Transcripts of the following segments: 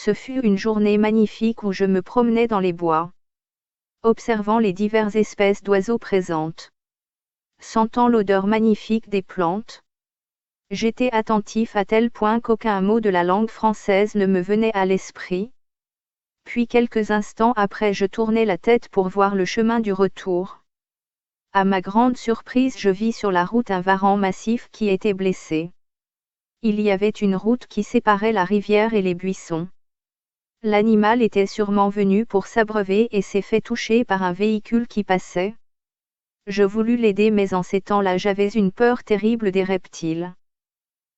Ce fut une journée magnifique où je me promenais dans les bois, observant les diverses espèces d'oiseaux présentes. Sentant l'odeur magnifique des plantes, j'étais attentif à tel point qu'aucun mot de la langue française ne me venait à l'esprit. Puis quelques instants après je tournai la tête pour voir le chemin du retour. À ma grande surprise je vis sur la route un varan massif qui était blessé. Il y avait une route qui séparait la rivière et les buissons. L'animal était sûrement venu pour s'abreuver et s'est fait toucher par un véhicule qui passait. Je voulus l'aider mais en ces temps-là j'avais une peur terrible des reptiles.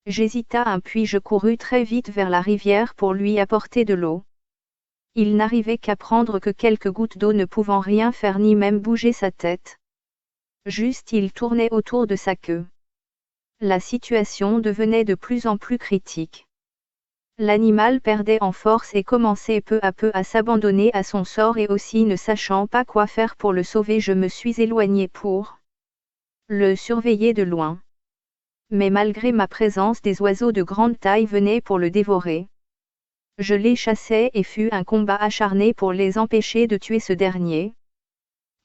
J'hésita puis je courus très vite vers la rivière pour lui apporter de l'eau. Il n'arrivait qu'à prendre que quelques gouttes d'eau ne pouvant rien faire ni même bouger sa tête. Juste il tournait autour de sa queue. La situation devenait de plus en plus critique. L'animal perdait en force et commençait peu à peu à s'abandonner à son sort et aussi ne sachant pas quoi faire pour le sauver je me suis éloigné pour le surveiller de loin. Mais malgré ma présence des oiseaux de grande taille venaient pour le dévorer. Je les chassais et fut un combat acharné pour les empêcher de tuer ce dernier.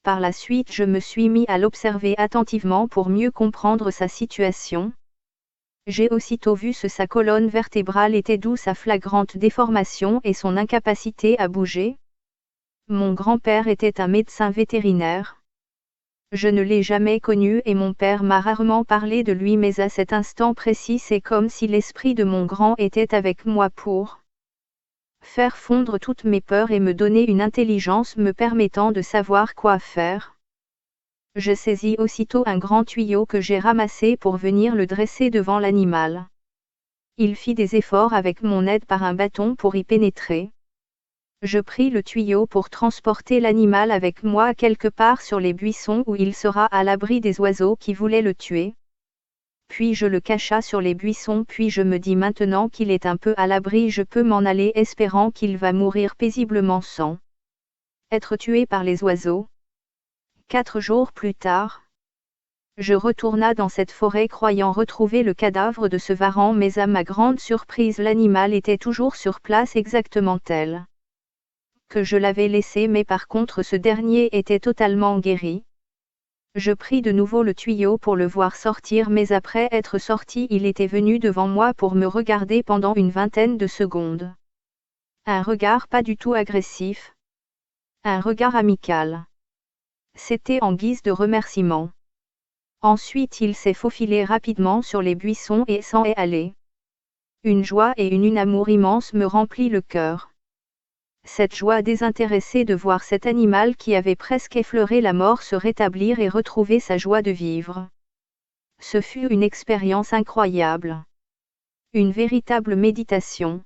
Par la suite je me suis mis à l'observer attentivement pour mieux comprendre sa situation. J'ai aussitôt vu que sa colonne vertébrale était douce à flagrante déformation et son incapacité à bouger. Mon grand-père était un médecin vétérinaire. Je ne l'ai jamais connu et mon père m'a rarement parlé de lui mais à cet instant précis c'est comme si l'esprit de mon grand était avec moi pour faire fondre toutes mes peurs et me donner une intelligence me permettant de savoir quoi faire. Je saisis aussitôt un grand tuyau que j'ai ramassé pour venir le dresser devant l'animal. Il fit des efforts avec mon aide par un bâton pour y pénétrer. Je pris le tuyau pour transporter l'animal avec moi quelque part sur les buissons où il sera à l'abri des oiseaux qui voulaient le tuer. Puis je le cacha sur les buissons puis je me dis maintenant qu'il est un peu à l'abri je peux m'en aller espérant qu'il va mourir paisiblement sans être tué par les oiseaux. 4 jours plus tard, je retourna dans cette forêt croyant retrouver le cadavre de ce varan mais à ma grande surprise l'animal était toujours sur place exactement tel que je l'avais laissé mais par contre ce dernier était totalement guéri. Je pris de nouveau le tuyau pour le voir sortir mais après être sorti il était venu devant moi pour me regarder pendant une vingtaine de secondes. Un regard pas du tout agressif. Un regard amical. C'était en guise de remerciement. Ensuite il s'est faufilé rapidement sur les buissons et s'en est allé. Une joie et une amour immense me remplit le cœur. Cette joie désintéressée de voir cet animal qui avait presque effleuré la mort se rétablir et retrouver sa joie de vivre. Ce fut une expérience incroyable. Une véritable méditation.